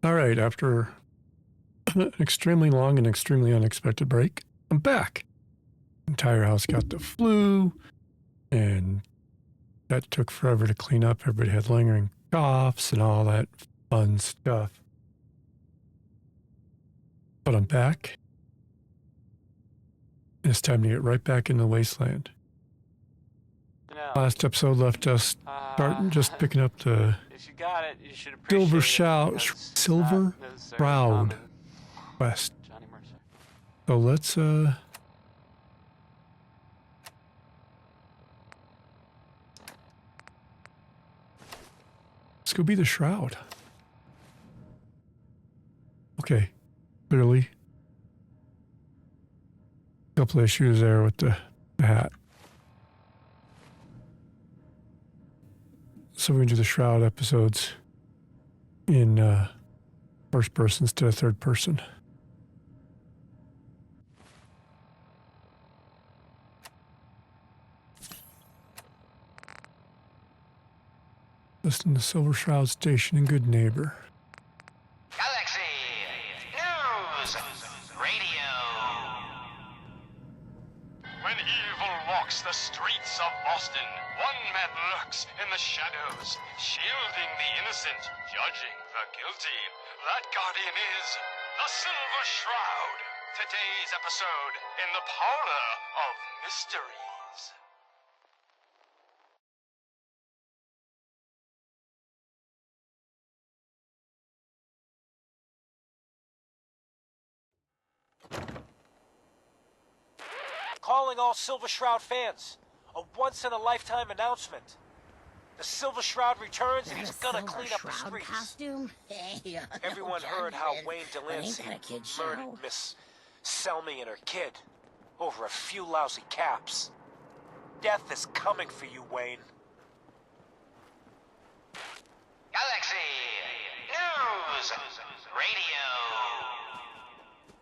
All right, after an extremely long and extremely unexpected break, I'm back. Entire house got the flu, and that took forever to clean up. Everybody had lingering coughs and all that fun stuff. But I'm back. It's time to get right back in the wasteland. Last episode left us starting just picking up the Silver Shroud quest. So let's go be the Shroud. Okay, clearly a couple issues there with the hat. So we're going to do the Shroud episodes in first person instead of third person. Listen to Silver Shroud Station and Good Neighbor. Galaxy News Radio. When evil walks the streets of Boston, one man lurks in the shadows, shielding the innocent, judging the guilty. That guardian is the Silver Shroud. Today's episode in the Parlor of Mysteries. Calling all Silver Shroud fans. A once-in-a-lifetime announcement. The Silver Shroud returns and he's gonna clean up the streets. Costume? Hey, Everyone heard how Wayne Delancey murdered show. Miss Selmy and her kid over a few lousy caps. Death is coming for you, Wayne. Galaxy News Radio.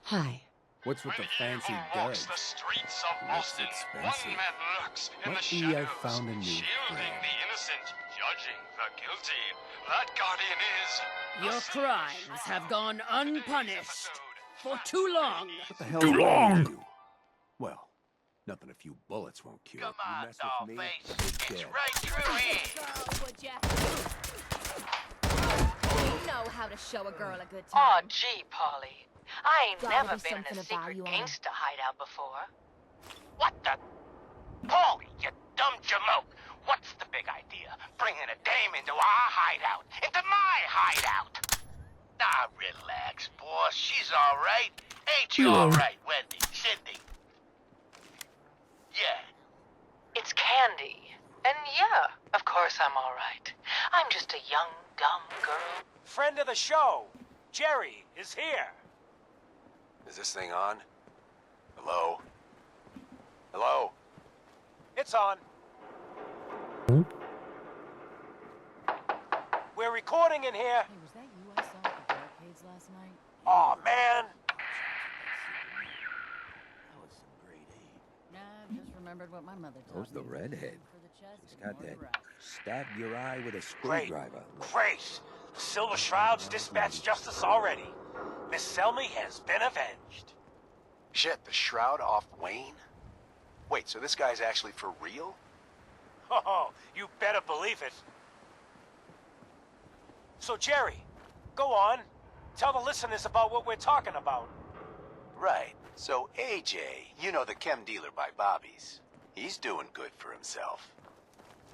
Hi. What's with the fancy Walks duds? the streets of Looks Boston. expensive. One man lurks in What the E shadows, I found a new shielding friend. the innocent, judging the guilty. That guardian is the Your Silver crimes Shroud. have gone Today's unpunished episode, for too long. What the hell Too long. You? Well, nothing a few bullets won't cure. Come You on, mess with me, Dollface. you're It's dead. right through here. You know how to show a girl a good Aw, time. gee, Polly. I ain't Gotta never be been in something a of secret value on gangster hideout before. What the? Paulie, you dumb jamoke. What's the big idea? Bringing a dame into our hideout. Into my hideout. Nah, relax, boss. She's all right. Ain't you all right, Wendy? Cindy? Yeah. It's Candy. And yeah, of course I'm all right. I'm just a young, dumb girl. Friend of the show, Jerry, is here. Is this thing on? Hello? Hello? It's on. Hmm? We're recording in here. Hey, was that you I saw at the barricades last night? Aw, man. That was some grade A. Nah, I just remembered what my mother taught Who's the me. redhead? For the chest, She's got ignore that the rest. stab your eye with a Great. screwdriver. Great. The Silver Shroud's dispatched justice already. Miss Selmy has been avenged. Shit, the Shroud off Wayne? Wait, so this guy's actually for real? Oh, you better believe it. So, Jerry, go on. Tell the listeners about what we're talking about. Right. So AJ, you know, the chem dealer by Bobby's. He's doing good for himself.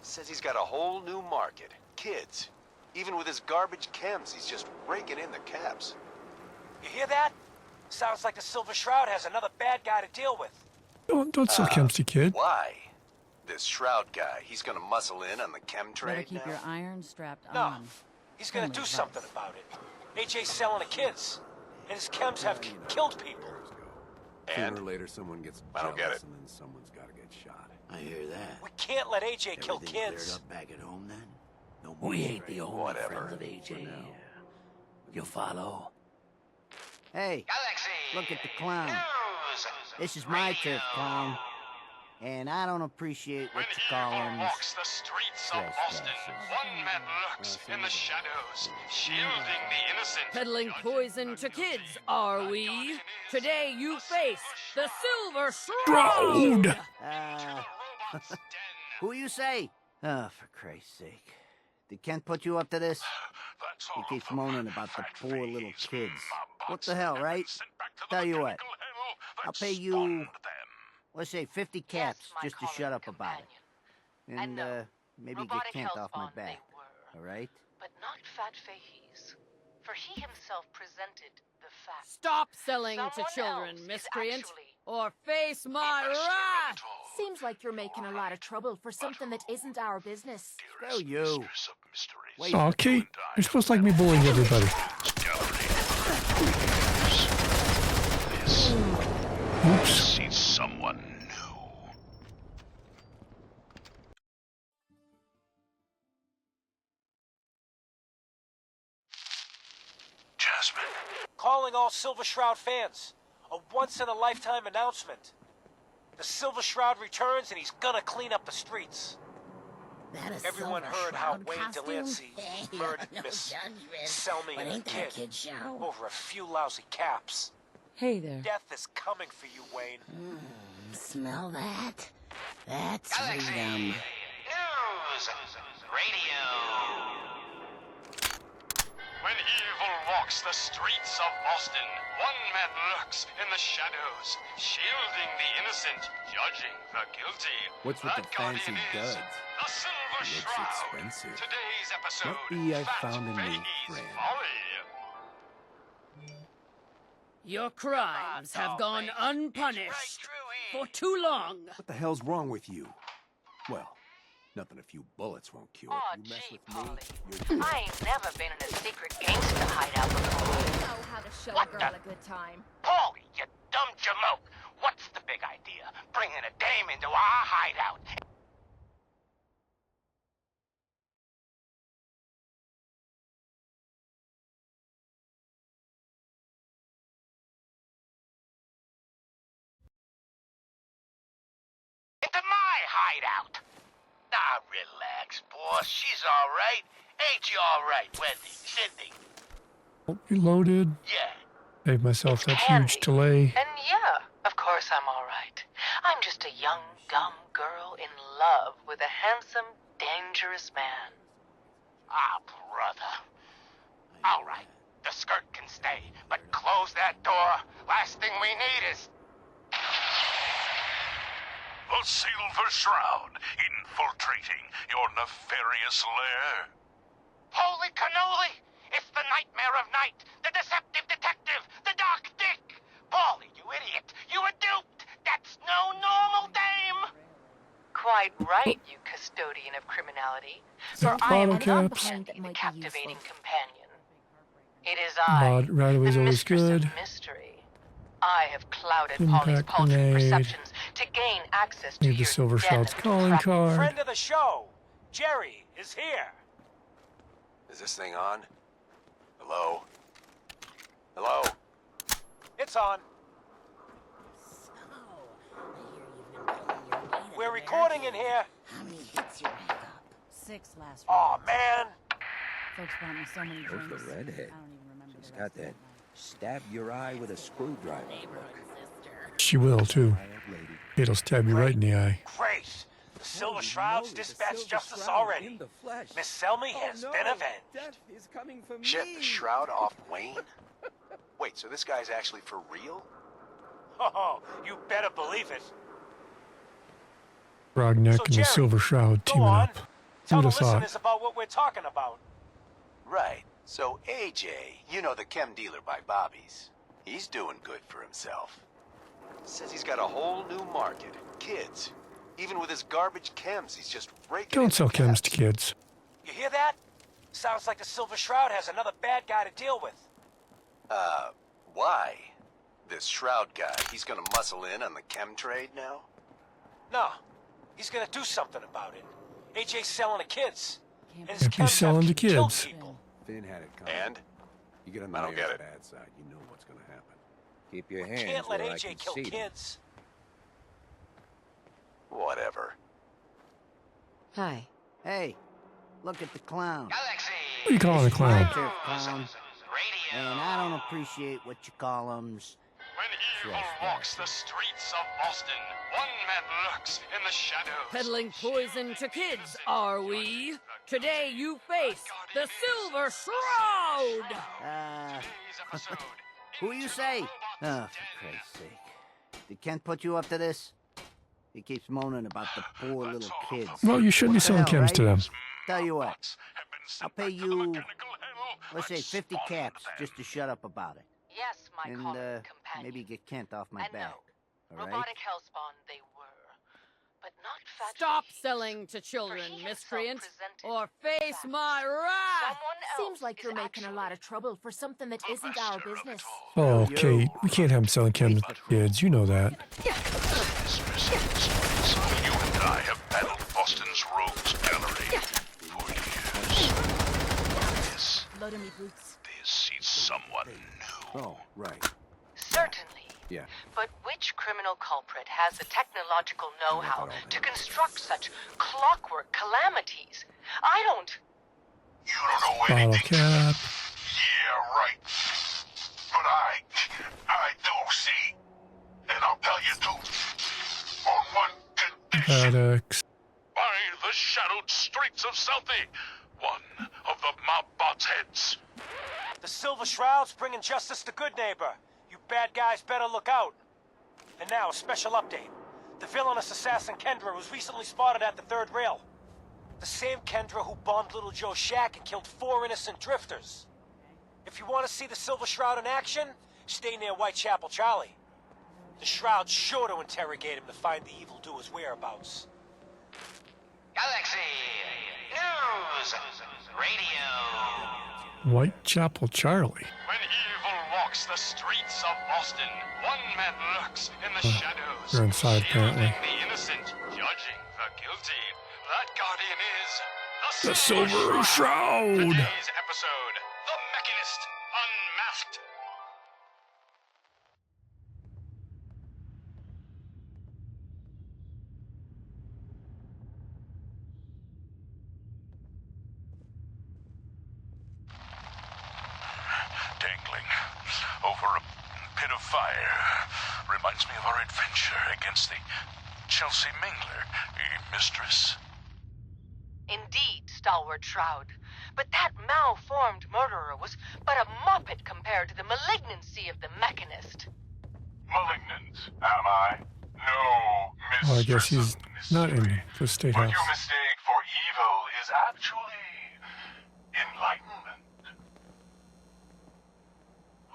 Says he's got a whole new market. Kids. Even with his garbage chems, he's just raking in the caps. You hear that? Sounds like the Silver Shroud has another bad guy to deal with. Don't sell chems to kid. Why? This Shroud guy, he's gonna muscle in on the chem Better trade keep now? your iron strapped No. on. He's gonna Only do advice. something about it. AJ's selling the kids. And his chems have killed people. Sooner And? or later, someone gets I don't get jealous it. and then someone's got to get shot. I hear that. We can't let AJ kill Everything cleared kids. up back at home then? No more We ain't the only Whatever. friends of AJ here. You follow? Hey, Galaxy look at the clown. News This is my Radio. turf, clown. And I don't appreciate what When you call evil them. walks the streets of Boston, one man lurks in the shadows, shielding the innocent. Peddling judging poison the to guilty. kids, are That we? guardian is Today you the face the Silver Shroud. Shroud! robot's den. Who you say? Oh, for Christ's sake. Did Kent put you up to this? That's He all keeps of them. moaning about the Fat poor little face, kids. Mambots What the hell, have been right? sent back to the Tell you what, mechanical hell that I'll pay you, spawned them. let's say 50 Yes, caps my just to calling shut up about it. companion. And, know. maybe get Robotic Kent health off my bond they back. were. All right? But not Fat Fahey's. For he himself presented the fact. Stop selling to Someone children, else is miscreant, actually- or face my wrath! Seems like you're making a lot of trouble for something that isn't our business. Screw you. Wait. Aw, Kate, you're supposed to like me bullying everybody. Oops. See someone new. Jasmine. Calling all Silver Shroud fans. A once-in-a-lifetime announcement. The Silver Shroud returns and he's gonna clean up the streets. That a Everyone Silver heard how Shroud Wayne costume? Delancey Hey, murdered no Miss judgment, Selmy but and her ain't that a kid kid show? over a few lousy caps. Hey there. Death is coming for you, Wayne. Smell that? That's freedom. News Radio. When evil walks the streets of Boston, one man lurks in the shadows, shielding the innocent, judging the guilty. What's with That the fancy guardian is duds? The Silver Looks Shroud. expensive. Today's episode. What be I Fat found a new Fahey's friend? Folly. Your crimes have gone unpunished for too long. What the hell's wrong with you? Well, nothing a few bullets won't cure. Aw, You mess gee, with me, Paulie. you're I ain't never been in a secret gangster hideout before. You know how to show a girl a good time. Paulie, you dumb jamoke. What's the big idea? Bringing a dame into our hideout. Into my hideout. Now relax, boss. She's all right. Ain't you all right, Wendy? Cindy? Hope you loaded. Yeah. Saved myself that huge Candy. delay. And yeah, of course I'm all right. I'm just a young, dumb girl in love with a handsome, dangerous man. Ah, brother. All right. The skirt can stay, but close that door. Last thing we need is... The Silver Shroud, infiltrating your nefarious lair. Holy cannoli! It's the nightmare of night, the deceptive detective, the dark dick! Paulie, you idiot! You were duped! That's no normal dame! Quite right, you custodian of criminality. For That I am bottle not caps. Candy, That the might be captivating useful. companion. It is I, Mod Radaway's the always mistress good. of mystery. I have clouded Impact Paulie's paltry grenade. perceptions to gain access to Need the your Silver den Shroud's of calling entrapment. card. Friend of the show, Jerry, is here. Is this thing on? Hello? Hello? It's on. So, I hear you've been pulling your weight at We're the recording in barricade. here. How many hits you rack up? 6 last Aw, round. man. Folks bought me so many There's drinks. the redhead. I don't even remember She's the got rest of that the night. stab your eye with a screwdriver Neighborhood look. sister. She will, too. Wild lady. It'll stab you right in the eye. Great. The Silver Holy Shroud's moly, the dispatched Silver justice Shroud already. in the flesh. Miss Selmy Oh, has no. been avenged. Death is coming for Shit, me. the shroud off Wayne? Wait, so this guy's actually for real? Oh, you better believe it. Brogneck So, and the Jerry, Silver Shroud Go teaming on. up. Tell Who'd the have thought? listeners about what we're talking about. Right. So AJ, you know the chem dealer by Bobby's. He's doing good for himself. Says he's got a whole new market. Kids. Even with his garbage chems, he's just raking in Don't the sell chems to caps. kids. You hear that? Sounds like the Silver Shroud has another bad guy to deal with. Why? This Shroud guy, he's gonna muscle in on the chem trade now? No, he's gonna do something about it. AJ's selling to kids. Can't And his Can't be chems selling have to killed kids. people. Finn had it coming. And? You get on I the don't get mayor's it. bad side, you know what's gonna happen. Keep your hands Can't let where I AJ can kill see them. kids. Hi. Hey, look at the clown. Galaxy! What are you calling a clown? My turf, clown. And I don't appreciate what you call 'em's. When evil walks the streets of Boston, one man lurks in the shadows. Peddling poison to kids, are we? Today you face the Silver Shroud! Who you say? Oh, for Christ's sake. Did Kent put you up to this? He keeps moaning about the poor little kids. Well, you shouldn't be What the selling hell, chems to right? them. Tell you what, I'll pay you, let's say 50 caps just to shut up about it. Yes, my And, companion. maybe get Kent off my And back. no, All right? robotic hellspawn they were, but not fat. Stop selling to children, miscreant, or face my wrath! Seems like you're making a lot of trouble for something that isn't our business. Oh, Kate, we can't have him selling chems to kids. You know that. You and I have battled Boston's rogues gallery for years. Blood in me boots. This is someone new. Oh, right. Certainly. Yeah. But which criminal culprit has the technological know-how to construct such clockwork calamities? I don't. You don't know Bottle anything. cap. Yeah, right. But I do see. And I'll tell you too. On one condition. Addicts. By the shadowed streets of Southie. One of the mob bots' heads. The Silver Shroud's bringing justice to Good Neighbor. You bad guys better look out. And now, a special update. The villainous assassin Kendra was recently spotted at the third rail. The same Kendra who bombed Little Joe's shack and killed 4 innocent drifters. If you want to see the Silver Shroud in action, stay near Whitechapel Charlie. The Shroud's sure to interrogate him to find the evildoer's whereabouts. Galaxy! News! Radio! Whitechapel Charlie. When evil walks the streets of Boston, one man lurks in the shadows. They're inside, apparently. Shielding the innocent, judging the guilty. That guardian is The Silver Shroud. Today's episode, The Mechanist Unmasked. Dangling over a pit of fire reminds me of our adventure against the Chelsea Mingler, mistress. Indeed, stalwart Shroud. But that malformed murderer was but a muppet compared to the malignancy of the Mechanist. Malignant, am I? No, mistress. Well, I guess he's not in the State What House. you mistake for evil is actually enlightenment.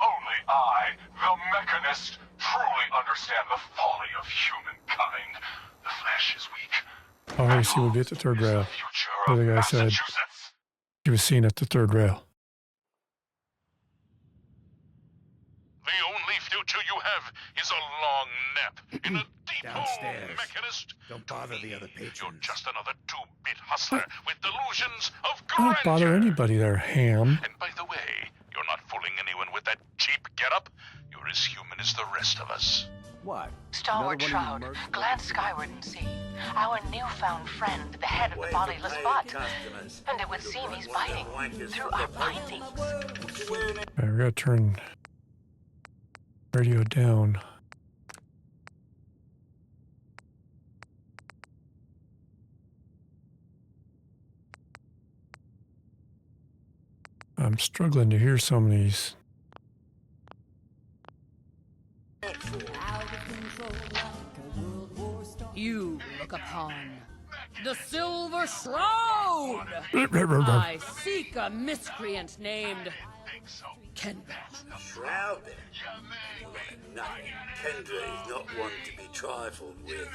Only I, the Mechanist, truly understand the folly of humankind. The flesh is weak. Oh, I see. We'll be at the third rail. The The guy said he was seen at the third rail. The only future you have is a long nap in a deep hole, Downstairs. Mechanist. Don't bother the other You're patrons. just another two-bit hustler with delusions of I don't grandeur. bother anybody there, Ham. And by the way, you're not fooling anyone with that cheap getup. You're as human as the rest of us. What? Stalwart Another one of Shroud, you murdered glance skyward and see. Our newfound friend, the head of the bodiless butt. And it would seem he's biting through our bindings. Alright, we gotta turn radio down. I'm struggling to hear some of these. You look upon the Silver Shroud! I seek a miscreant named Kendra. Shrouded? No, Kendra is not one to be trifled with.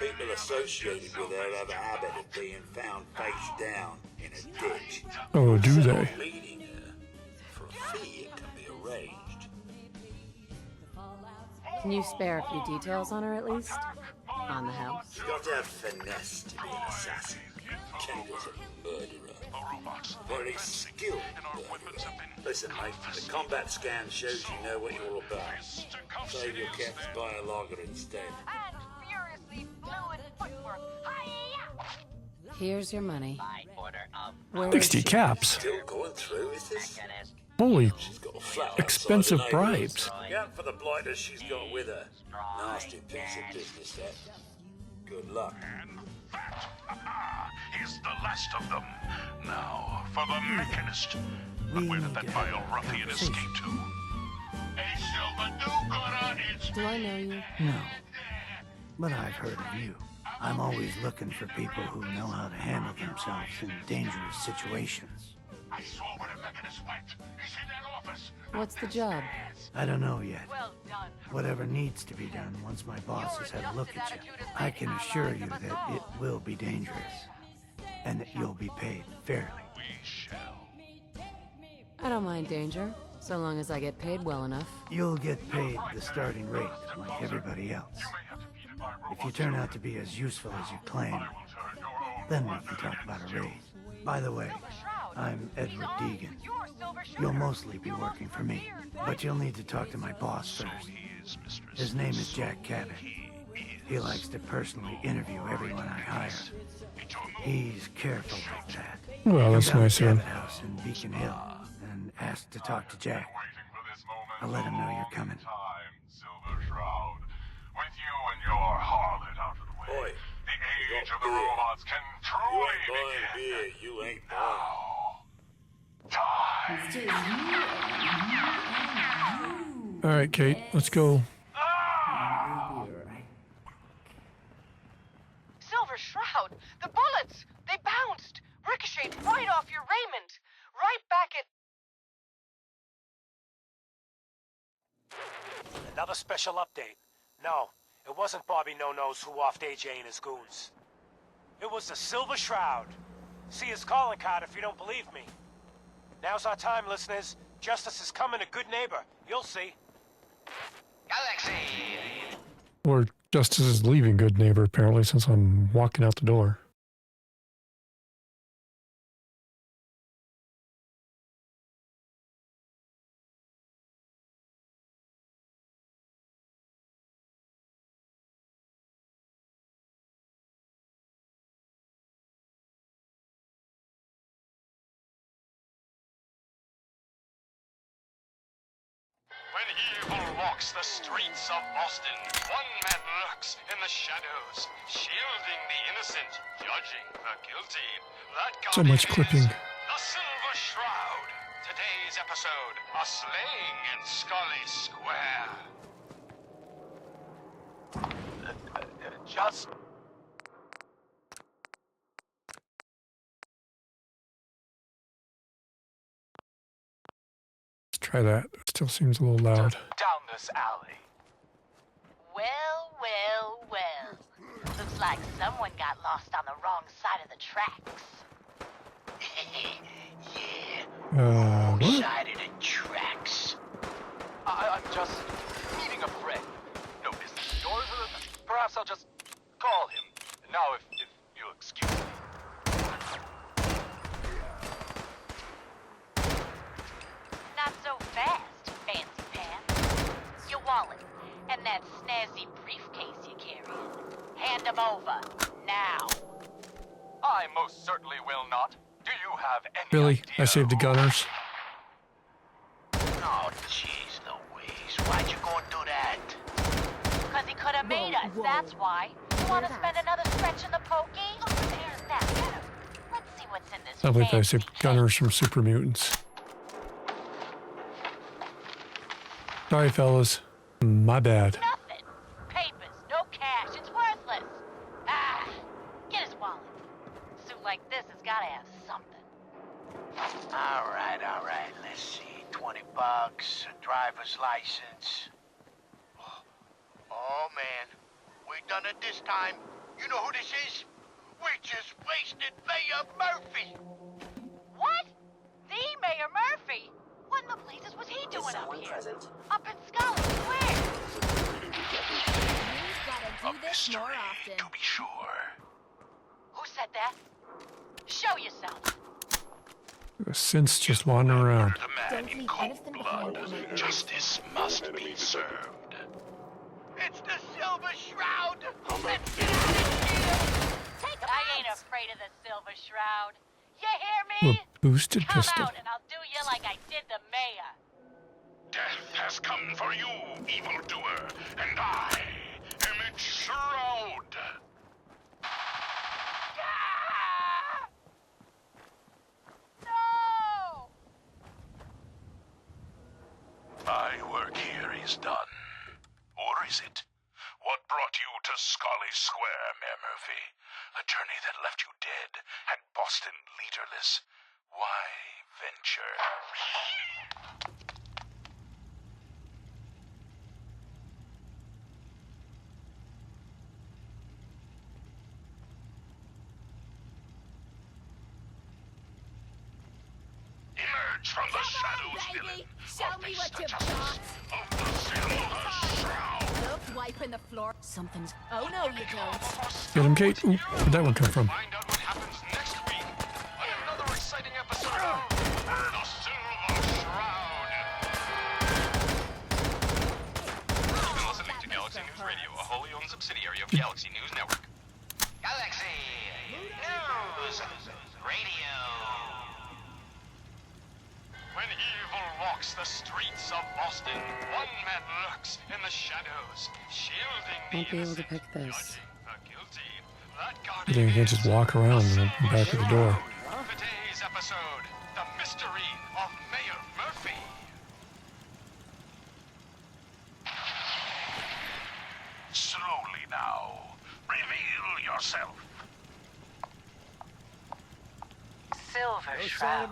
People associated with her have a habit of being found face down in a ditch. Oh, do they? Leading her. For a fee, it can be arranged. Can you spare a few details on her at least? On the house? You got to have finesse to be an assassin. Kendra's a murderer. Very skilled murderer. Listen, mate, the combat scan shows you know what you're all about. Save your caps, buy a lager instead. And furiously fluid footwork. Hi-ya! Here's your money. Where 60 is she? caps. Still going through with this? Holy She's got a flat outside expensive the neighbourhood. bribes. Yeah, for the blighters she's got with her. Nasty piece of business, that. Good luck. He's the last of them. Now, for the Mechanist. But where did that vile ruffian escape to? A silver do-gooder is... Do I know you? No. But I've heard of you. I'm always looking for people who know how to handle themselves in dangerous situations. I saw where the Mechanist went. He's in that office. What's the job? I don't know yet. Well done. Whatever needs to be done once my boss has had a look at you, I can assure you that it will be dangerous. And that you'll be paid fairly. We shall. I don't mind danger, so long as I get paid well enough. You'll get paid the starting rate, like everybody else. If you turn out to be as useful as you claim, then we can talk about a raise. By the way, I'm Edward Deegan. You'll mostly be working for me, but you'll need to talk to my boss first. His name is Jack Cabot. He likes to personally interview everyone I hire. He's careful like that. Well, that's Come down nice to of the him. Cabot House in Beacon Hill and ask to talk to Jack. I'll let him know you're coming. Silver Shroud. With you and your harlot out of the way, Boy, the age of the beer. robots can You truly ain't buying begin. beer, you ain't buying. Time. It's just you and you. All right, Kate, let's go. We'll be right. Silver Shroud! The bullets! They bounced! Ricocheted right off your raiment! Right back at... Another special update. No, it wasn't Bobby No-Nose who offed AJ and his goons. It was the Silver Shroud. See his calling card if you don't believe me. Now's our time, listeners. Justice is coming to Good Neighbor. You'll see. Galaxy! Or Justice is leaving Good Neighbor, apparently, since I'm walking out the door. When evil walks the streets of Boston, one man lurks in the shadows, shielding the innocent, judging the guilty. That So much guardian clipping. is the Silver Shroud. Today's episode, a slaying in Scully Square. Just... Let's try that. It still seems a little loud. down this alley. Well, well, well. Looks like someone got lost on the wrong side of the tracks. Yeah. What? Side of the tracks. I'm just meeting a friend. No business of yours. Perhaps I'll just call him. Now, if you'll excuse me. Not so fast, fancy pants. Your wallet and that snazzy briefcase you're carrying. Hand them over, now. I most certainly will not. Do you have any Billy, idea I saved the who- gunners. Oh, jeez Louise. Why'd you go and do that? Because he could have made us, whoa. that's why. You want to spend another stretch in the pokey? There's that. Let's see what's in this I believe I fancy saved chest. gunners from Super Mutants. Sorry, fellas. My bad. Nothing. Papers, no cash, it's worthless. Ah, get his wallet. A suit like this has got to have something. All right. Let's see. $20, a driver's license. Oh, man. We done it this time. You know who this is? We just wasted Mayor Murphy. What? The Mayor Murphy? What in the blazes was he doing up here? Up in Scully Square? You've gotta do this more often. To be sure. Who said that? Show yourself. Since just wandering around. The man Don't in leave cold anything blood. behind in my Justice must be served. It's the Silver Shroud. Let's get Take 'em I ain't out. afraid of the Silver boosted pistol. and I'll do you like I did the mayor. Death has come for you, evildoer, and I am its shroud. No! My work here is done. Or is it? What brought you to Scully Square, Mayor Murphy? A journey that left you dead and Boston leaderless. Why venture? Emerge from the shadows, villain. Show me what you've got. Of the Silver Shroud. Look, wiping the floor. Something's. Oh no, you don't. Get him, Kate. Ooh, where'd that one come from? Find out what happens next week on another exciting episode of The Silver Shroud. You've been listening to Galaxy News Radio, a wholly owned subsidiary of Galaxy News Network. Galaxy News Radio. When evil walks the streets of Boston, one man lurks in the shadows, shielding the Won't be able to innocent, pick this. judging the guilty. That You think you can't just walk around and open back of the door. Today's episode, The Mystery of Mayor Murphy. Slowly now. Reveal yourself. Silver Shroud.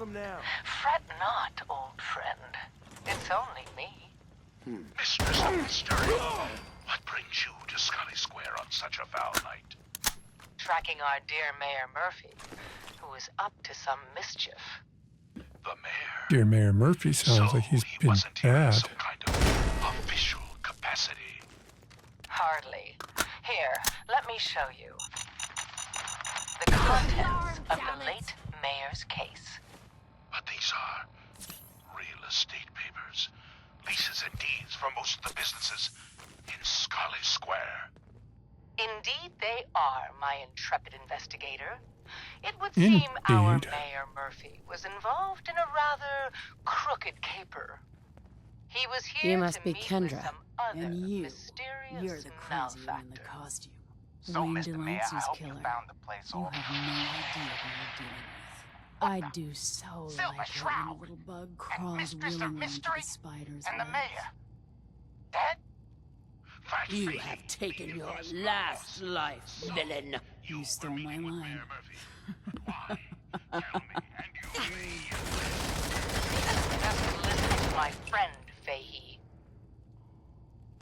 Fret not, old friend. It's only me. Mistress of Mystery. What brings you to Scully Square on such a foul night? Tracking our dear Mayor Murphy, who is up to some mischief. The mayor. Dear Mayor Murphy sounds like he's been wasn't here in bad. some kind of official capacity. Hardly. Here, let me show you. The contents of the late mayor's case. But these are real estate papers. Leases and deeds for most of the businesses in Scully Square. Indeed they are, my intrepid investigator. It would seem our Indeed. Mayor Murphy was involved in a rather crooked caper. He was here You must to be meet Kendra. with some other And you, mysterious you're the crazy one in the malefactor. costume. So, Wayne Mr. Mayor, I Delancey's hope killer. you found the place You all have no idea who you're dealing with. I do so Silver like it when Shroud a little bug crawls Mistress of willingly into Mystery the spider's and the web. mayor. Dead? That You fiend have taken evil your as last well. life, villain. You stole were my meeting with line. Mayor Murphy. Why? Tell me, and you may. Just listen to my friend, Fahey.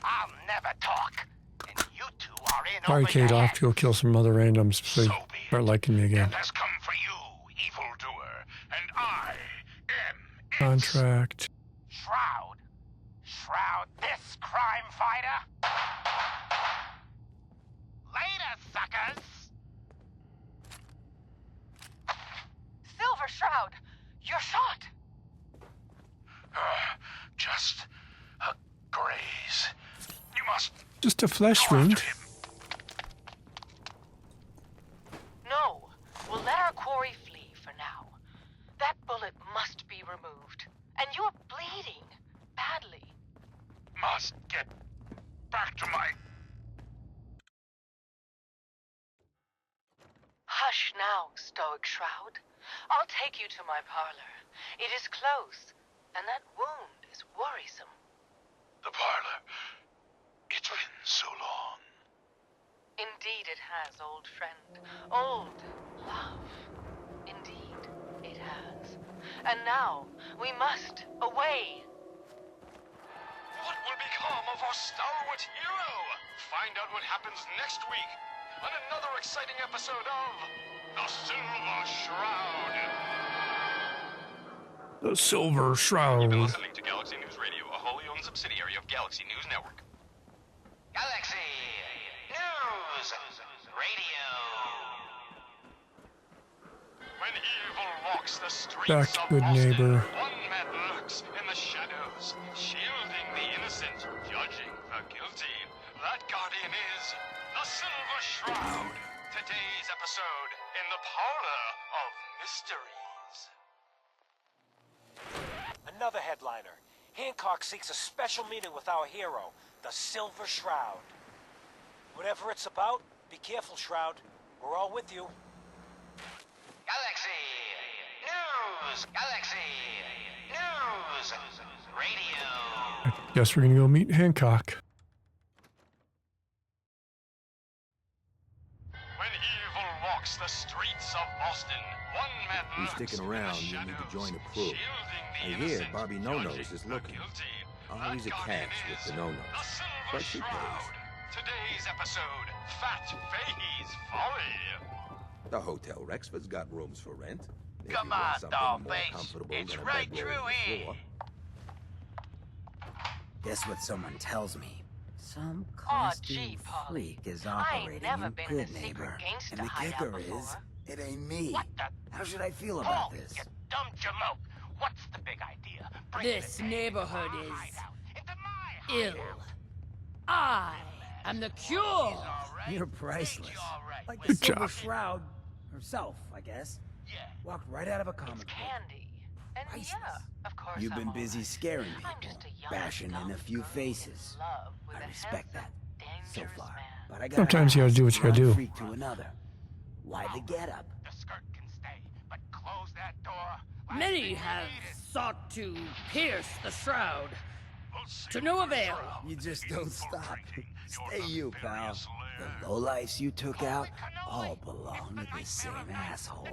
I'll never talk. And you two are in All right, over Kate, your I'll have head. to go kill some other randoms so you So be it. start liking me again. Death has come for you, evildoer, and I am its Contract. Shroud. Shroud this crime fighter. Later, suckers. Silver Shroud, you're shot. Just a graze. You must Just a flesh go wound. after him. No, we'll let our quarry flee for now. That bullet must be removed. And you're bleeding badly. Must get back to my... Hush now, Stoic Shroud. I'll take you to my parlor. It is close, and that wound is worrisome. The parlor. It's been so long. Indeed it has, old friend. Old love. Indeed it has. And now, we must away. What will become of our stalwart hero? Find out what happens next week on another exciting episode of The Silver Shroud. The Silver You've been Shroud. listening to Galaxy News Radio, a wholly owned subsidiary of Galaxy News Network. Galaxy News Radio. When evil walks the streets Back, of good Boston, neighbor. one man lurks in the shadows, shielding the innocent, judging the guilty. That guardian is the Silver Shroud. Today's episode in the Parlor of Mysteries. Another headliner. Hancock seeks a special meeting with our hero, the Silver Shroud. Whatever it's about, be careful, Shroud. We're all with you. Galaxy News! Galaxy News! Radio! Guess we're gonna go meet Hancock. When evil walks the streets of Boston, one man You lurks sticking in the around, you need to join the crew. shielding the I hear innocent, Barbie No-Nos judging is the looking. guilty. Always a That catch guardian with is the No-Nos. the Silver But she Shroud. pays. Today's episode, Fat Fahey's Folly. The Hotel Rexford's got rooms for rent. If Come you want on, something more Dollface. comfortable It's than a right bedroll through on the here. floor. Guess what someone tells me? Some Aw, costume gee, Polly. freak is I ain't operating never in been in Good a secret Neighbor. gangsta And the hideout kicker is, before. it ain't me. What the? How should I feel Paul, about this? you dumb jamoke. What's the big idea? Bring This the thing neighborhood into my is hideout. Into my ill. hideout. I am the cure. All right. You're Think priceless. you're all right. Like the Good Silver job. Shroud herself, I guess. Yeah. Walked right out of a It's comic book. candy. And Priceless. yeah, of course You've I'm been all busy right. scaring I'm people, just a young, bashing in dumb a few girl faces. in love with I a respect that handsome, so dangerous far. man. But I gotta Sometimes you gotta ask, do what you gotta one do. freak to another. Why the getup? The skirt can stay, but close that door. Last Many thing we have need is- sought to pierce the shroud. To no avail. You just don't stop. Stay you, pal. The lowlifes you took out all belong to the same asshole.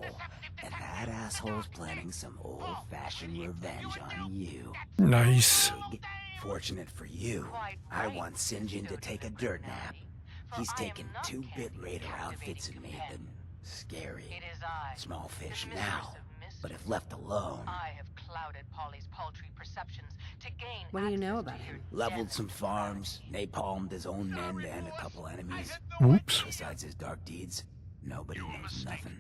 And that asshole's planning some old-fashioned revenge on you. Nice. Big. Fortunate for you, I want Sinjin to take a dirt nap. He's taken 2-bit Raider outfits and made them scary. It is I, Small fish the now. mistress of But if left alone, I have clouded Polly's paltry perceptions to gain What do you know access about to him? your leveled death some farms, napalmed his own men and a couple enemies. Oops. Besides his dark deeds, nobody knows nothing.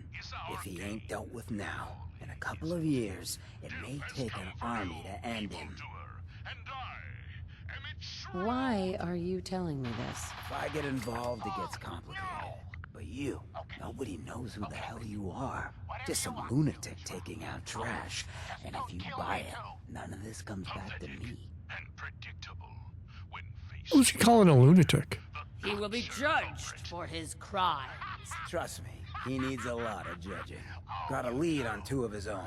If he ain't dealt with now, in a couple of years, it may take an army to end him. Why are you telling me this? If I get involved, it gets complicated. But you, nobody knows who the hell you are. Just some lunatic taking out trash. And if you buy it, none of this comes back to me. Who's he calling a lunatic? He will be judged for his crimes. Trust me, he needs a lot of judging. Got a lead on 2 of his own,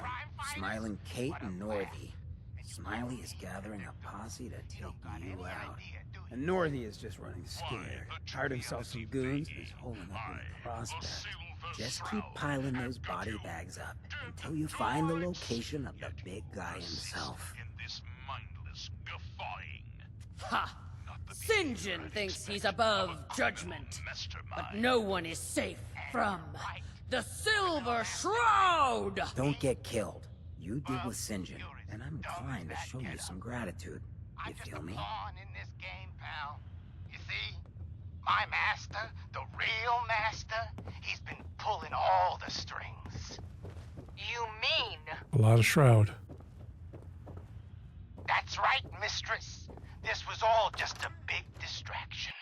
Smiling Kate and Northy. Smiley is gathering a posse to take you out. And Northy is just running scared. Hired himself some goons and is holding up in Prospect. Just keep piling those body bags up until you find the location of the big guy himself. Ha! Sinjin thinks he's above judgment, but no one is safe from the Silver Shroud! Don't get killed. You deal with Sinjin, and I'm inclined to show you some gratitude. You feel me? On in this game, pal. You see, my master, the real master, he's been pulling all the strings. You mean A lot of Shroud. That's right, mistress. This was all just a big distraction.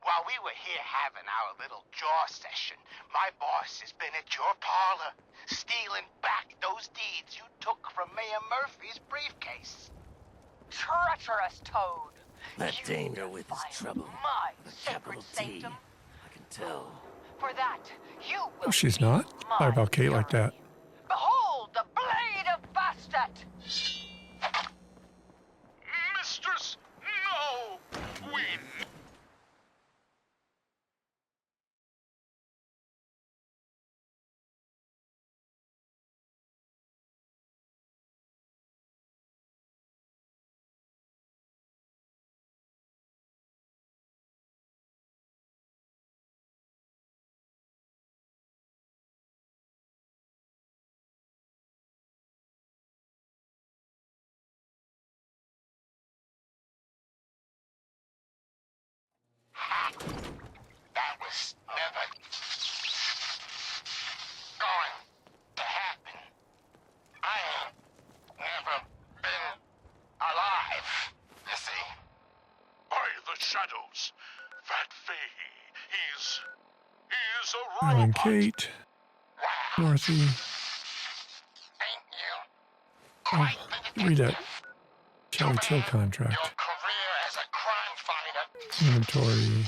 While we were here having our little jaw session, my boss has been at your parlor, stealing back those deeds you took from Mayor Murphy's briefcase. treacherous toad? That You danger with his defile trouble. My With sacred capital T. sanctum. I can tell. For that, you will Oh, she's be not? my Lie about Kate like that. fury. Behold the blade of Bastet! Mistress, no! Win! That was never going to happen. I ain't never been alive. Island Kate. Dorothy. Oh, read that Kelly Till contract. Inventory.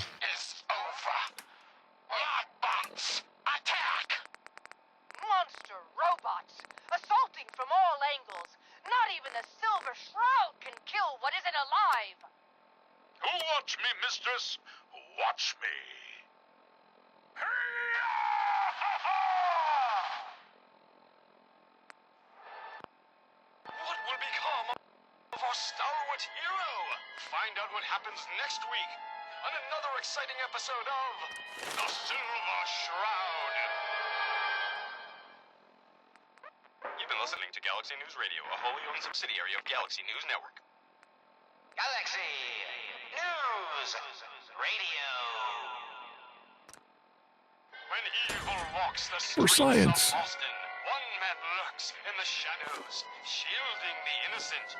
Monster robots, assaulting from all angles. Not even the Silver Shroud can kill what isn't alive. Watch me, mistress. Watch me. What will become of our stalwart hero? Find out what happens next week on another exciting episode of The Silver Shroud. You've been listening to Galaxy News Radio, a wholly owned subsidiary of Galaxy News Network. Galaxy News Radio. When evil walks the For streets science. of Boston, one man lurks in the shadows, shielding the innocent.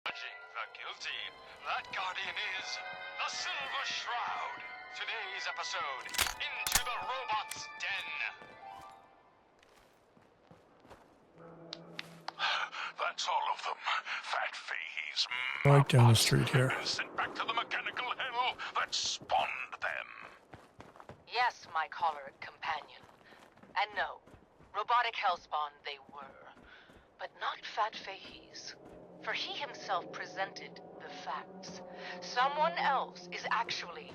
Judging the guilty. That guardian is the Silver Shroud. Today's episode, Into the Robot's Den. That's all of them. Fat Fahey's Right down the street here. sent back to the mechanical hell that spawned them. Yes, my choleric companion. And no, robotic hellspawn they were. But not Fat Fahey's. For he himself presented the facts. Someone else is actually...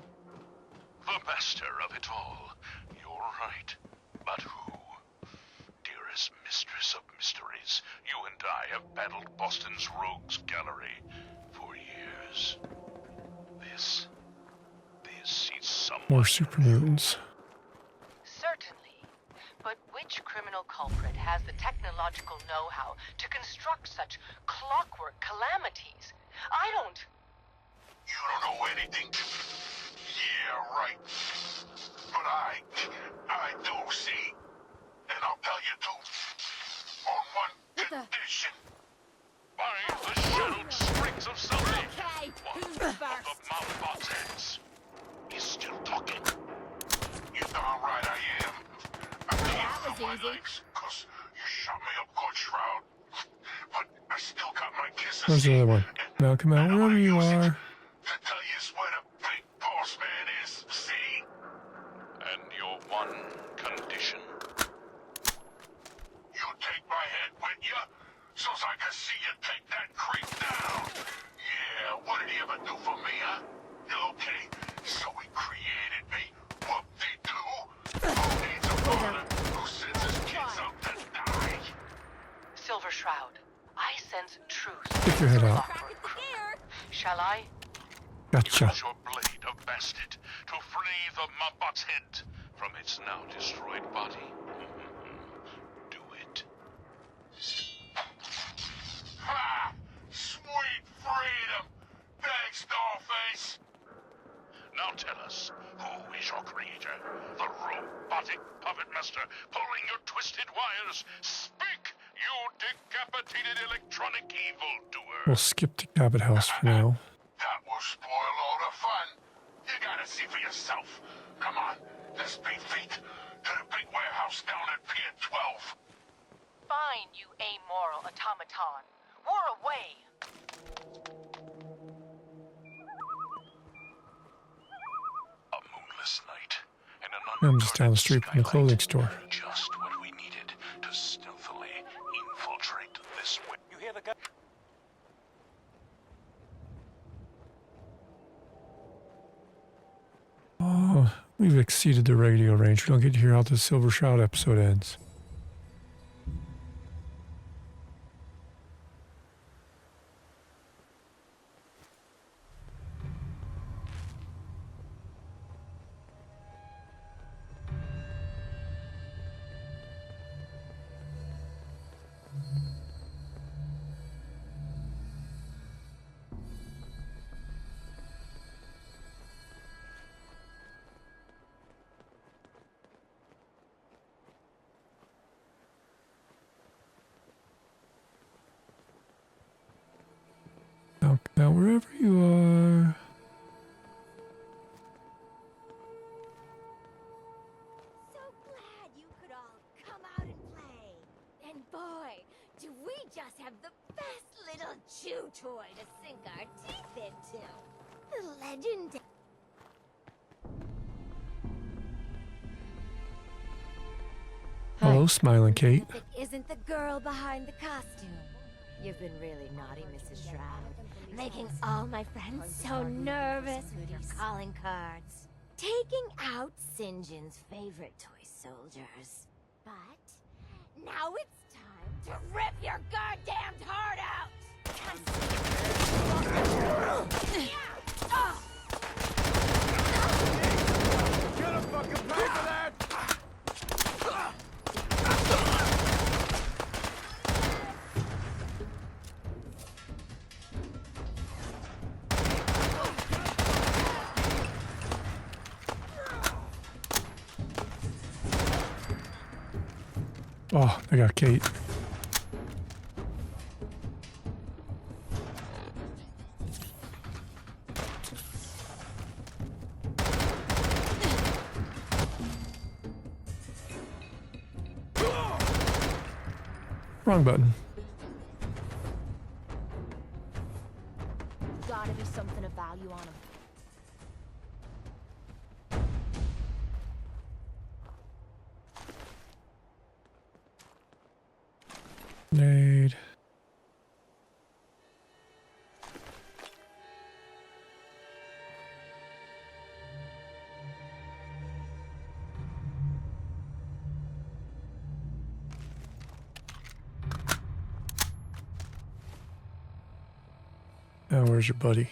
The master of it all. You're right. But who? Dearest mistress of mysteries, you and I have battled Boston's rogues gallery for years. This is someone... More super mutants. Certainly. But which criminal culprit has the technological know-how to construct such clockwork calamities? I don't... You don't know anything. Yeah, right. But I do see. And I'll tell you too. On one condition. Find the shadowed strings of something. Okay, who's One of first? the Malbots heads. He's still talking. You're darn right I am. I can't feel my legs, 'cause you shot me up good, Shroud. But I still got my kisses. Where's the other one? Malcolm out wherever you are. To tell you where the big boss man is, see? And your one condition? You take my head with you, so's I can see you take that creep down. Yeah, what did he ever do for me, huh? Okay, so he created me. Whoop-de-doo. Who needs a father who sends his kids out to die? Silver Shroud, I sense truth. Stick your head out. Shall I? Gotcha. Use your blade of bastard to free the Mabot's head from its now destroyed body. Do it. Ha! Sweet freedom! Thanks, Dollface! Now tell us, who is your creator? The robotic puppet master pulling your twisted wires? Speak, you decapitated electronic evildoer! We'll skip the Cabot House for now. That will spoil all the fun. You gotta see for yourself. Come on, let's beat feet to the big warehouse down at Pier 12. Fine, you amoral automaton. We're away. A moonless night and an I'm just down the street from the clothing store. just what we needed to stealthily infiltrate this way. You hear the gun? Oh, we've exceeded the radio range. We don't get to hear how the Silver Shroud episode ends. Now, wherever you are. So glad you could all come out and play. And boy, do we just have the best little chew toy to sink our teeth into. The legend. Hello, smiling Kate. It isn't the girl behind the costume. You've been really naughty, Mrs. Shroud. Making all my friends so nervous with your calling cards. Taking out St. John's favorite toy soldiers. But now it's time to rip your goddamned heart out! Get a fucking pay for that! Oh, I got Kate. Wrong button. Gotta be something of value on him. Nade. Now, where's your buddy?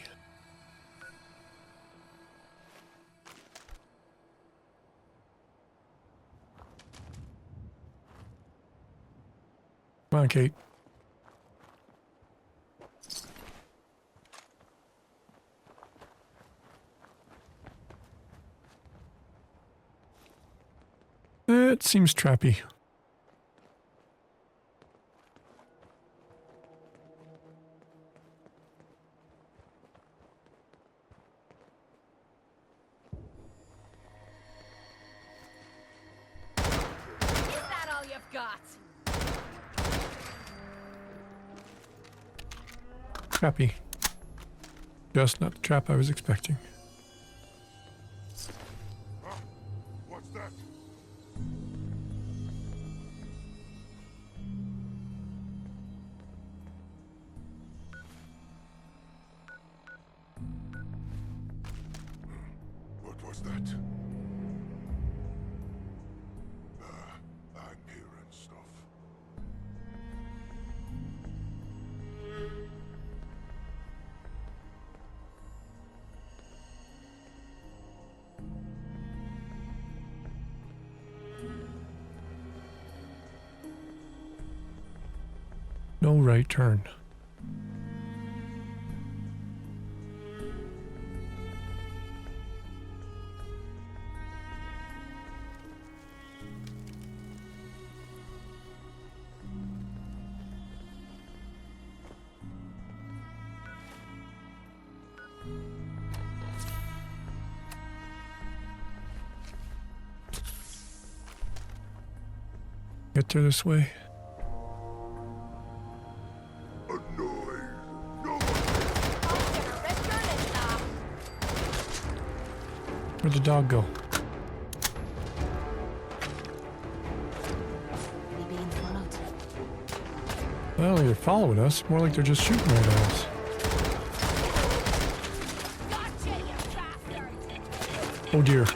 Come on, Kate. It seems trappy. Is that all you've got? Trappy. Just not the trap I was expecting. What's that? What was that? Hyperion stuff. No right turn. Get there this way. Where'd the dog go? I don't think they're following us. More like they're just shooting right at us. Oh dear.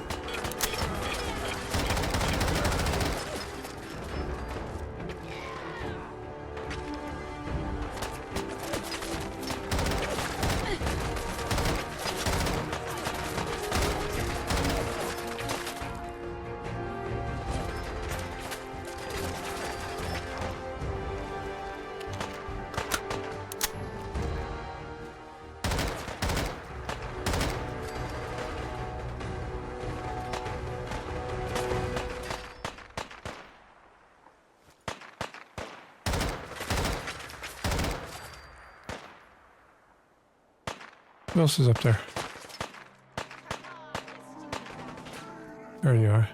Who else is up there? There you are.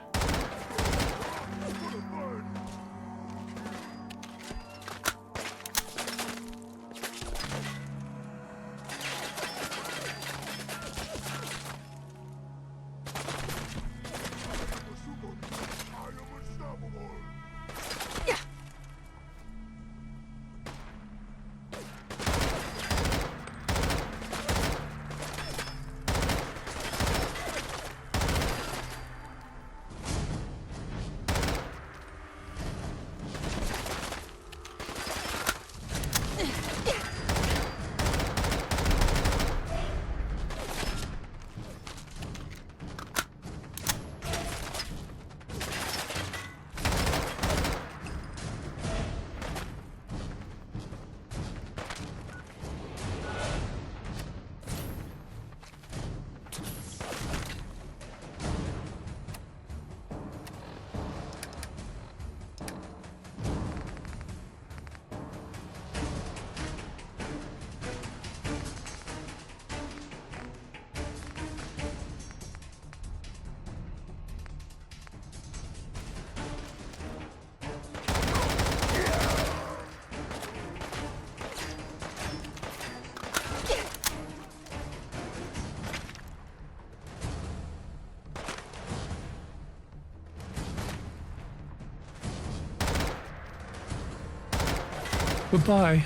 Goodbye.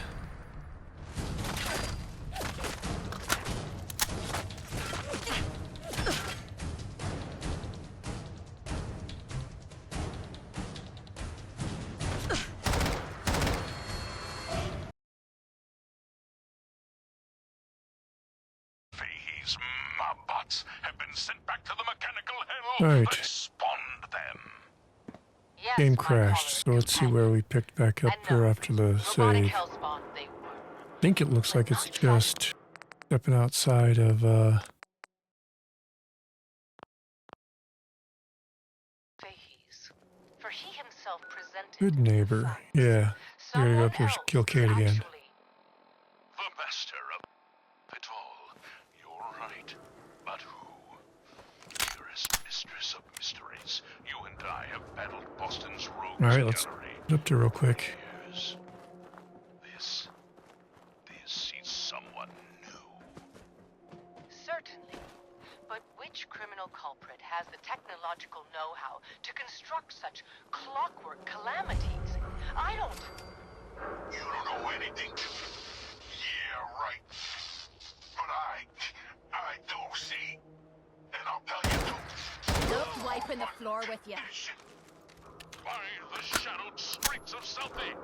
Fahey's Mobbots have been sent back to the mechanical hell Right. that spawned them. Yes, Game my crashed, so let's see where we picked back up here after the robotic save. hellspawn they were. I think it looks like it's just stepping outside of Fahey's. For he himself presented Good Neighbor. Yeah. We gotta go up there and kill Kate again. The master of Pitfall. You're right. But who? Dearest mistress of mysteries, you and I have battled Boston's rogues Alright, let's gallery. get up there real quick. Years. This is someone new. Certainly. But which criminal culprit has the technological know-how to construct such clockwork calamities? I don't... You don't know anything. Yeah, right. But I do see. And I'll tell you too. Nope, wiping the floor with you. By the shadowed streets of Southie,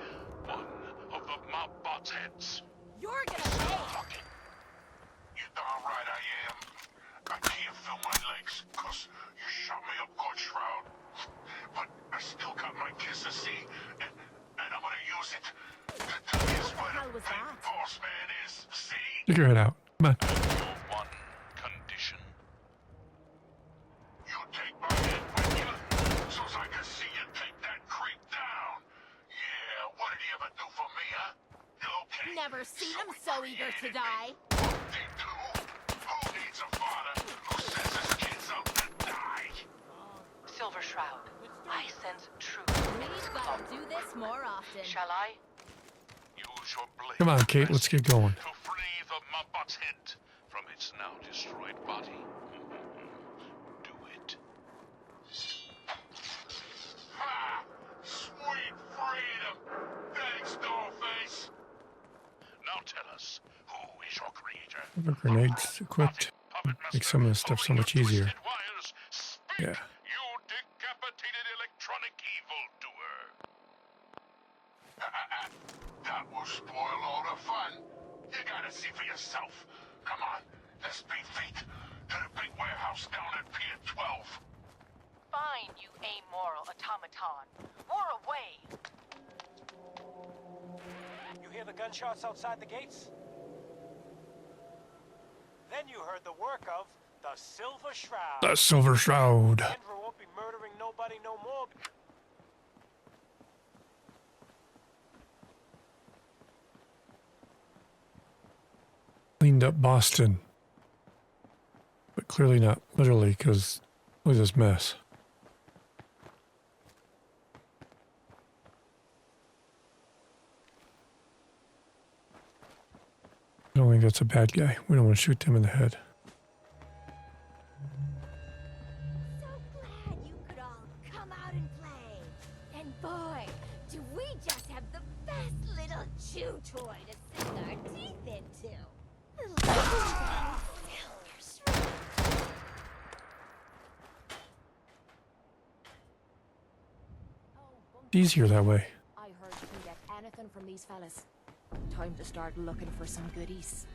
one of the Mobbots' heads. You're gonna pay. You darn right I am. I can't feel my legs, 'cause you shot me up good, Shroud. But I still got my kiss to see, and I'm gonna use it to tell you what hell was a that? boss man is. See? Stick your head out. Come on. Your one condition. You take my head with you, so's I can see you take that creep down. Yeah, what did he ever do for me, huh? Okay. Never seen him so eager to die. They do. Who needs a father who sends his kids out to die? Silver Shroud, I sense truth. We've got to do this more often. Shall I? Use your blade. Come on, Kate, let's get going. To free the Mobbot's head from its now destroyed body. Do it. Ha! Sweet freedom! Thanks, Dollface! Now tell us, who is your creator? Have our grenades equipped. Make some of this stuff so much easier. Wires, speak, Yeah. you decapitated electronic evildoer! That will spoil all the fun. You gotta see for yourself. Come on, let's beat feet to the big warehouse down at Pier 12. Fine, you amoral automaton. War away! You hear the gunshots outside the gates? Then you heard the work of the Silver Shroud. The Silver Shroud. Denver won't be murdering nobody no more. Cleaned up Boston. clearly not literally, because look at this mess. I don't think that's a bad guy. We don't want to shoot them in the head. So glad you could all come out and play. And boy, do we just have the best little chew toy to sink our teeth into. The legendary Silver Shroud. It's easier that way. I heard you can get anything from these fellas. Time to start looking for some goodies.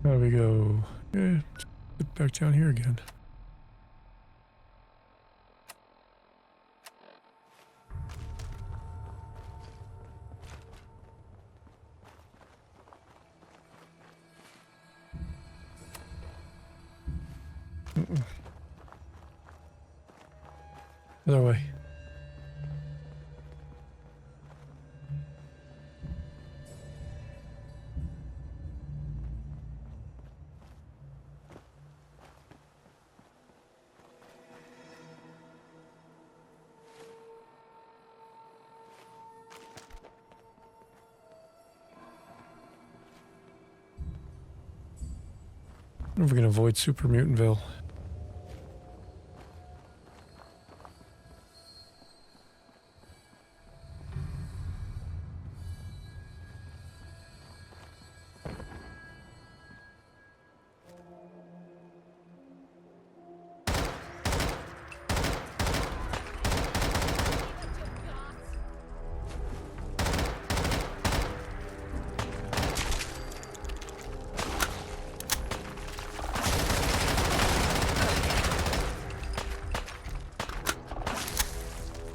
There we go. Yeah, get back down here again. Other way. We're going to avoid Super Mutantville.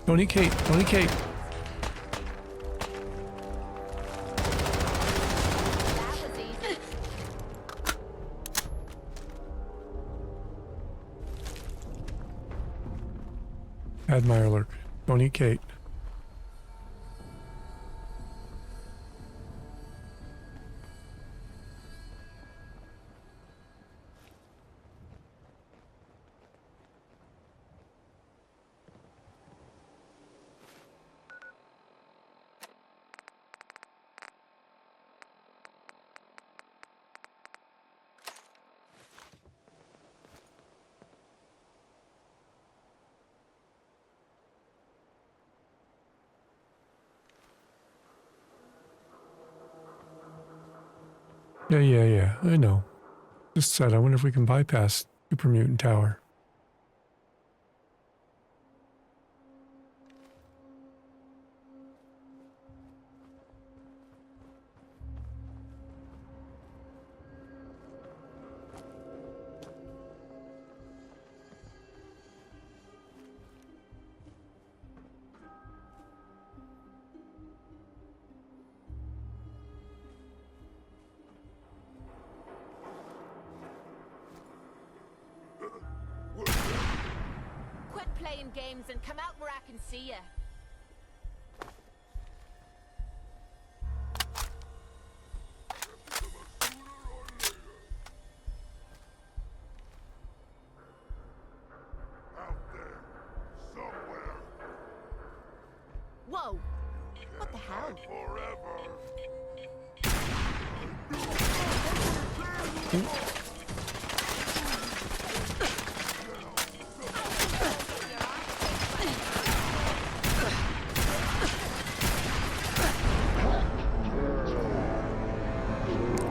Don't eat Kate. Don't eat Kate. Admire alert. Don't eat Kate. Yeah. I know. Just said, I wonder if we can bypass Super Mutant Tower. Quit playing games and come out where I can see you. Whoa! What the hell?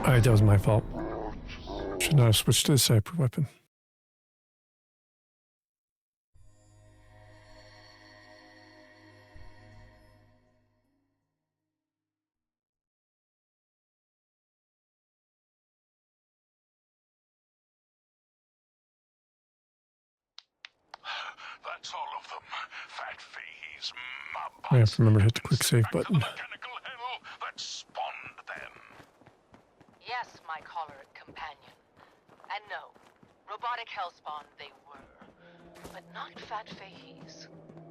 Alright, that was my fault. Should not have switched to the sniper weapon. That's all of them. Fat Fahey's mob I have to remember to hit the quick save button. mechanical hell that spawned them. Yes, my choleric companion. And no, robotic hellspawn they were. But not Fat Fahey's.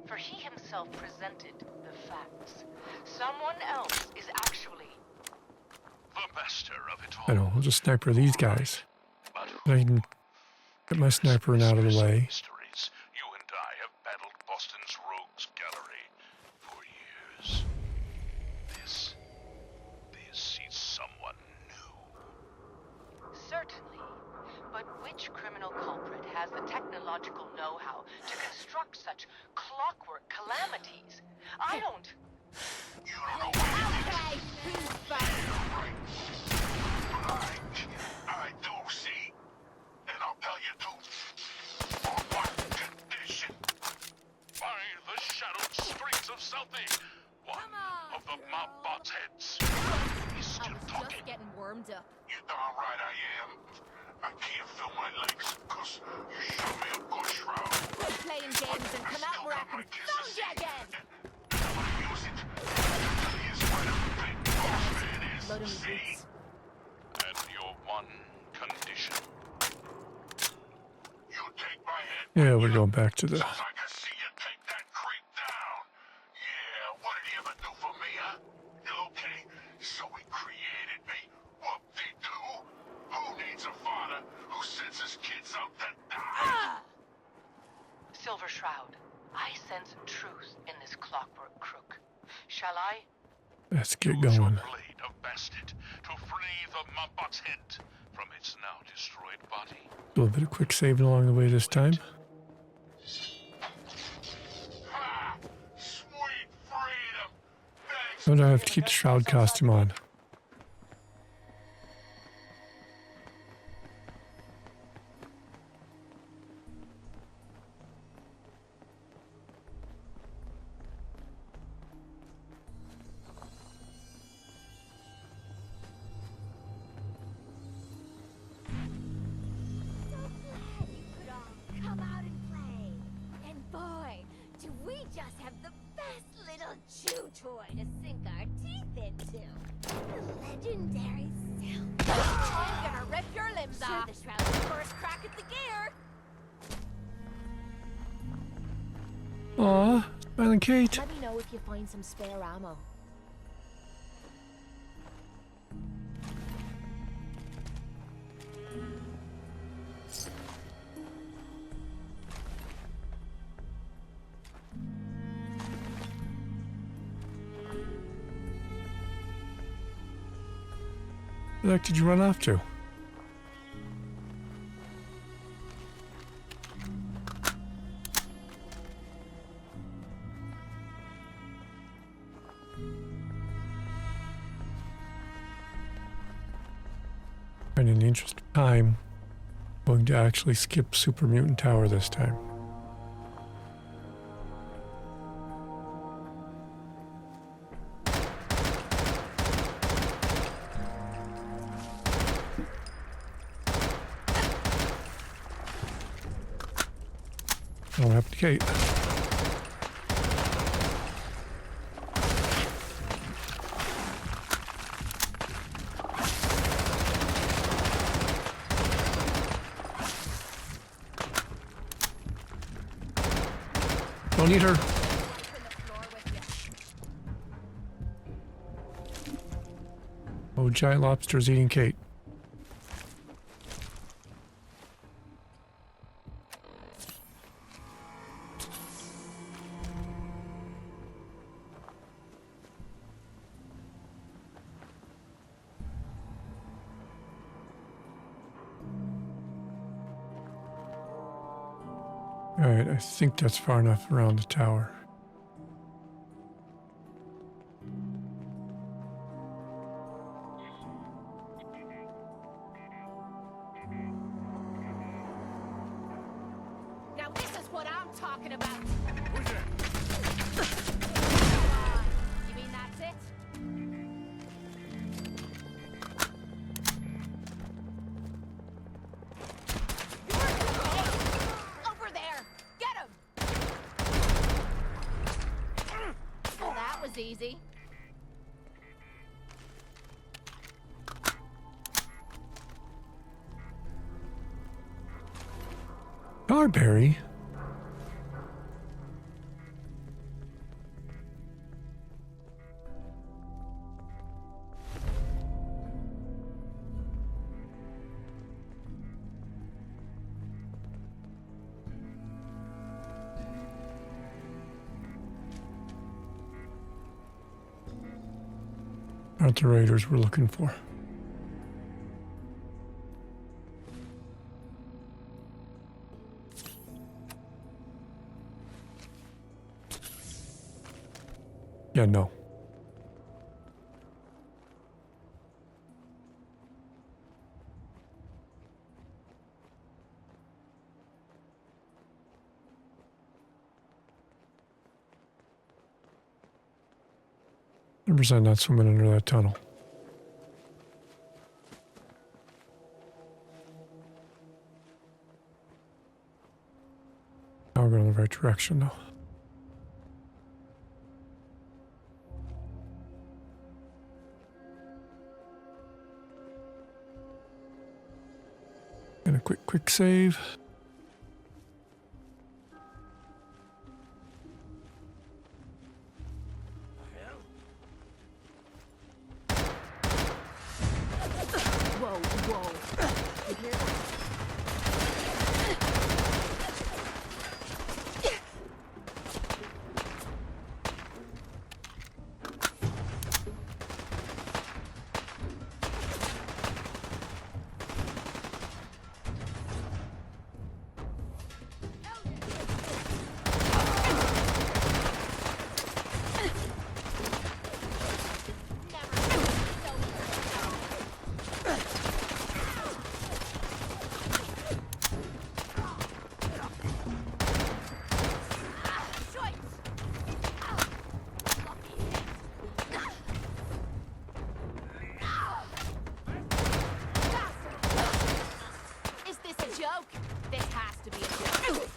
For he himself presented the facts. Someone else is actually... The master of it all. I know, I'll just sniper these guys. I can get my snipering out of the way. Mysteries. You and I have battled Boston's rogues gallery for years. This is someone new. Certainly. But which criminal culprit has the technological know-how to construct such clockwork calamities? I don't... You don't know Okay, who's fine? I do, see? And I'll tell you too. On what condition? By the shadowed streets of Southie. One of the mob bots' heads. He's still talking. Just getting warmed up. You darn right I am. I can't feel my legs, cause you shot me a good shroud. Quit playing games and come out where I can found you again! I'm gonna use it. Here's where the big boss man is. Load 'em in See? boots. And your one condition. You take my head. Yeah, we're going back to the... So I can see you take that creep down. Yeah, what did he ever do for me, huh? Okay, so he created me. Whoop-de-doo. Who needs a father who sends his kids out to die? Silver Shroud, I sense truth in this clockwork crook. Shall I? Let's get Use your going. blade of Bastet to free the Mobbot's head from its now destroyed body. A little bit of quick saving along the way this time. Ha! Sweet freedom! Thanks. So now I have to keep the shroud costume on. So glad you could all come out and play. And boy, do we just have the best little chew toy to sink our teeth into. The legendary Silver. I'm gonna rip your limbs Sure, off. the Shroud's first crack at the gear. Aw, smiling Kate. Let me know if you find some spare ammo. Where the heck did you run off to? And in the interest of time, I'm going to actually skip Super Mutant Tower this time. What happened to Kate? Don't eat her. Oh, giant lobster's eating Kate. Alright, I think that's far enough around the tower. Now this is what I'm talking about. You mean that's it? Over there! Get him! was easy. Carberry? Aren't the raiders we're looking for? Yeah, no. I'm not swimming under that tunnel. Now we're going in the right direction, though. And a quick save. Whoa, whoa. You hear that? Is this a joke? This has to be a joke.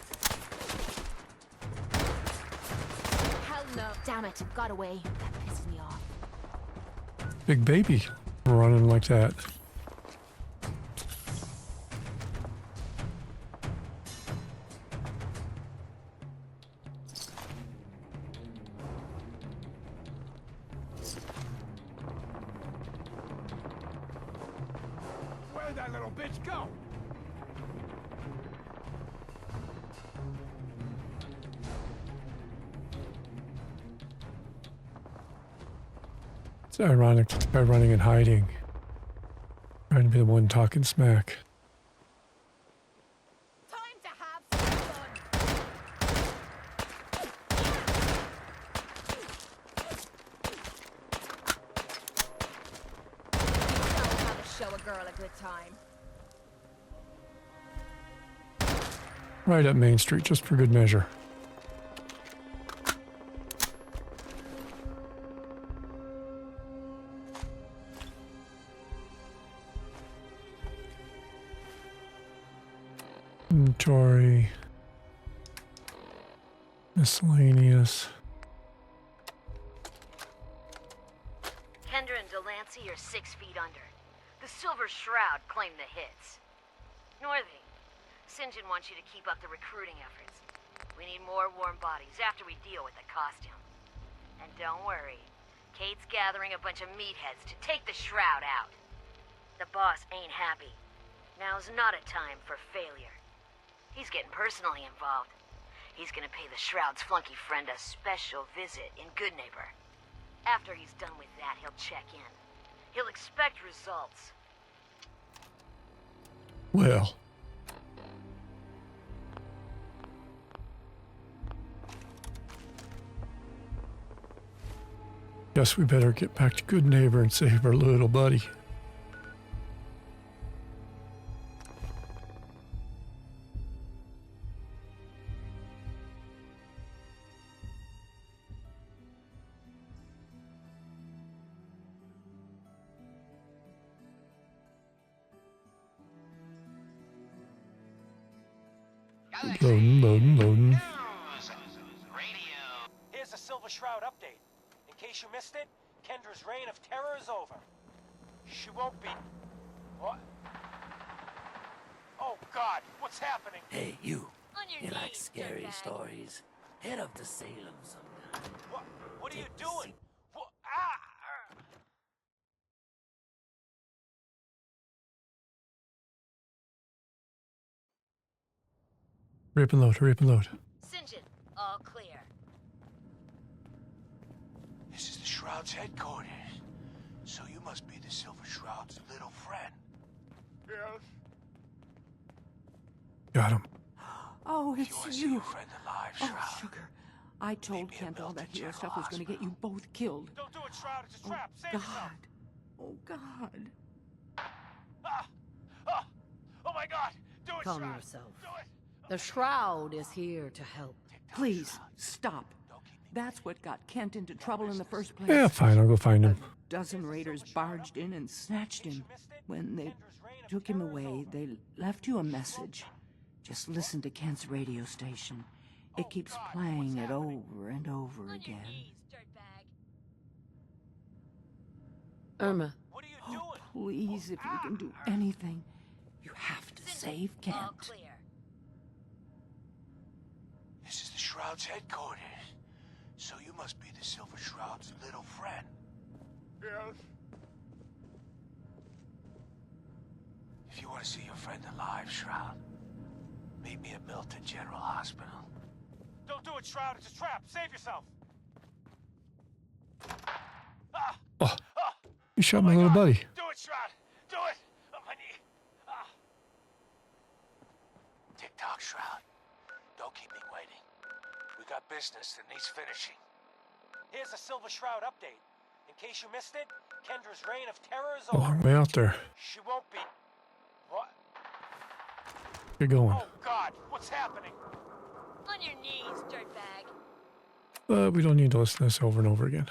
Hell no. Damn it, got away. That pissed me off. Big baby running like that. Where'd that little bitch go? It's ironic, this guy running and hiding. Trying to be the one talking smack. Time to have some fun. Know how to show a girl a good time. Right up Main Street, just for good measure. Inventory. Miscellaneous. Kendra and Delancey are 6 feet under. The Silver Shroud claim the hits. Northie, St. John wants you to keep up the recruiting efforts. We need more warm bodies after we deal with the costume. And don't worry, Kate's gathering a bunch of meatheads to take the Shroud out. The boss ain't happy. Now's not a time for failure. He's getting personally involved. He's gonna pay the Shroud's flunky friend a special visit in Goodneighbor. After he's done with that, he'll check in. He'll expect results. Well. Guess we better get back to Goodneighbor and save our little buddy. Loading. Here's the Silver Shroud update. In In case you missed it, Kendra's reign of terror is over. She won't be... What? Oh, God, what's happening? Hey, you. On your You like knees, scary dirtbag. stories? Head up to Salem sometime. What are you Take the doing? What? Ah! Hurry up and load, hurry up and load. St. John, all clear. This is the Shroud's headquarters. So you must be the Silver Shroud's little friend. Yes. Got him. Oh, If it's you want to see you. your friend alive, Shroud. Oh, sugar. I told Kent all that hero stuff was going to get you both killed. Don't do it, Shroud. It's a trap. Save yourself. God. Oh, God. Oh, my God. Do it, Calm Shroud. yourself. Do it. The Shroud is here to help. Please, stop. That's what got Kent into trouble in the first place. Yeah, fine, I'll go find him. A dozen raiders barged in and snatched him. When they took him away, they left you a message. Just listen to Kent's radio station. It keeps playing it over and over again. Irma. What are you doing? Please, if you can do anything, you have to save All Kent. clear. This is the Shroud's headquarters. So you must be the Silver Shroud's little friend. Yes. If you want to see your friend alive, Shroud, meet me at Milton General Hospital. Don't do it, Shroud. It's a trap. Save yourself. Oh, you shot my little buddy. Do it, Shroud. Do it. On my knee. Tick-tock, Shroud. Don't keep me waiting. We got business that needs finishing. Here's a Silver Shroud update. In case you missed it, Kendra's reign of terror is A over. long way out there. She won't be... What? Get going. Oh, God. What's happening? On your knees, dirtbag. But we don't need to listen to this over and over again.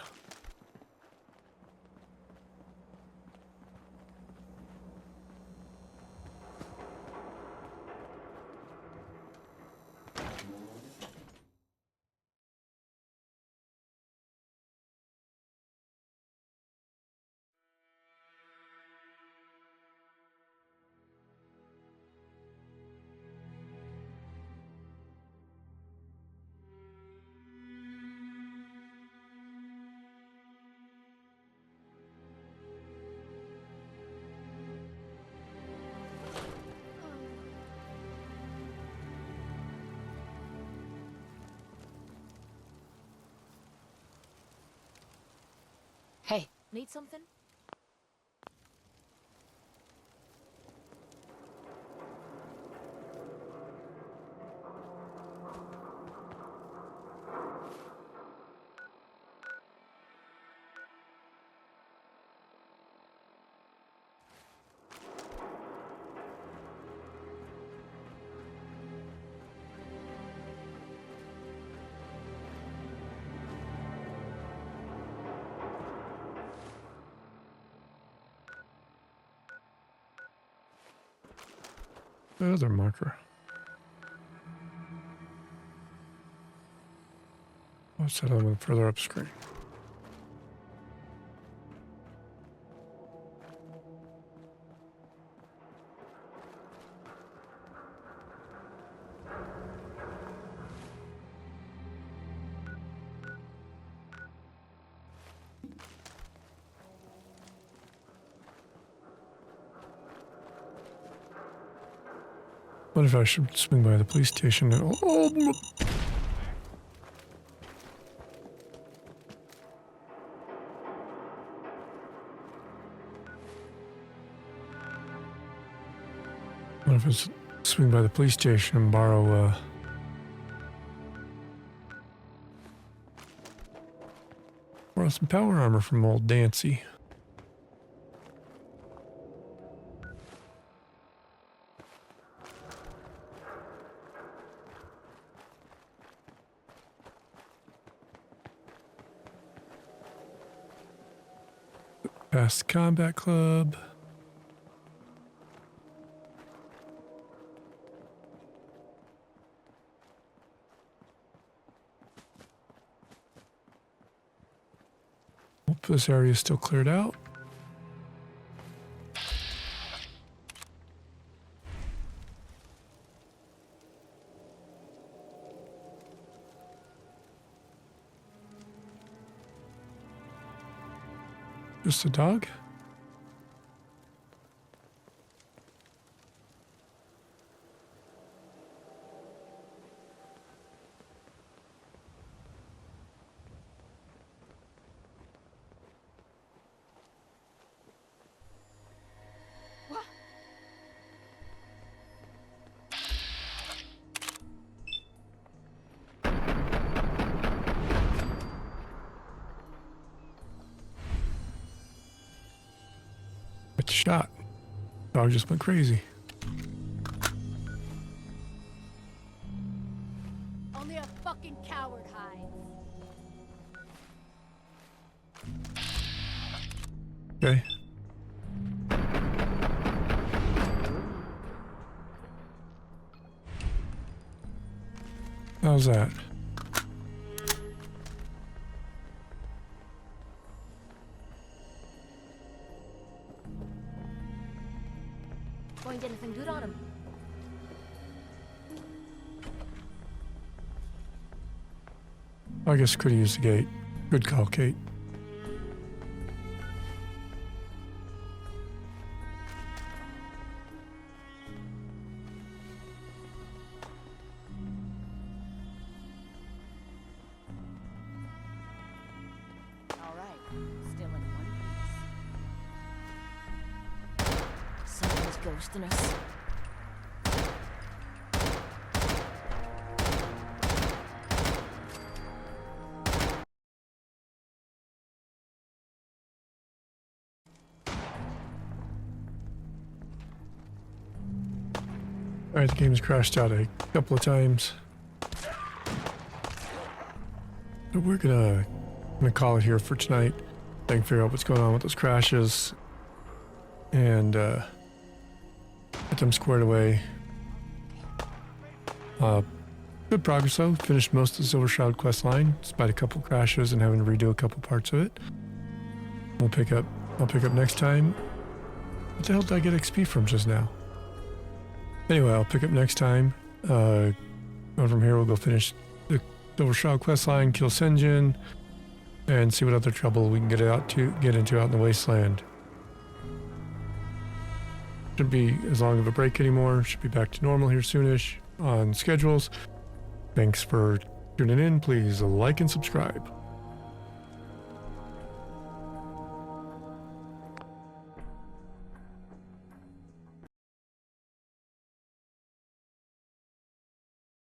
Hey, need something? Another marker. What's that other one further upstream? What if I should swing by the police station and... Oh, what if I swing by the police station and borrow some power armor from old Dancy? Past Combat Club. this area is still cleared out. Just a dog? Shot. Dog just went crazy. Only a fucking coward hides. Okay. How's that? Find anything good on him? I guess could have used the gate. Good call, Kate. All right, still in one piece. Someone's ghosting us. Alright, the game's crashed out a couple of times. So we're gonna call it here for tonight. I can figure out what's going on with those crashes and get them squared away. Good progress though. Finished most of the Silver Shroud quest line, despite a couple crashes and having to redo a couple parts of it. I'll pick up next time. What the hell did I get XP from just now? Anyway, I'll pick up next time. Going from here, we'll go finish the Silver Shroud quest line, kill Senjin, and see what other trouble we can get into out in the wasteland. Shouldn't be as long of a break anymore. Should be back to normal here soonish on schedules. Thanks for tuning in. Please like and subscribe.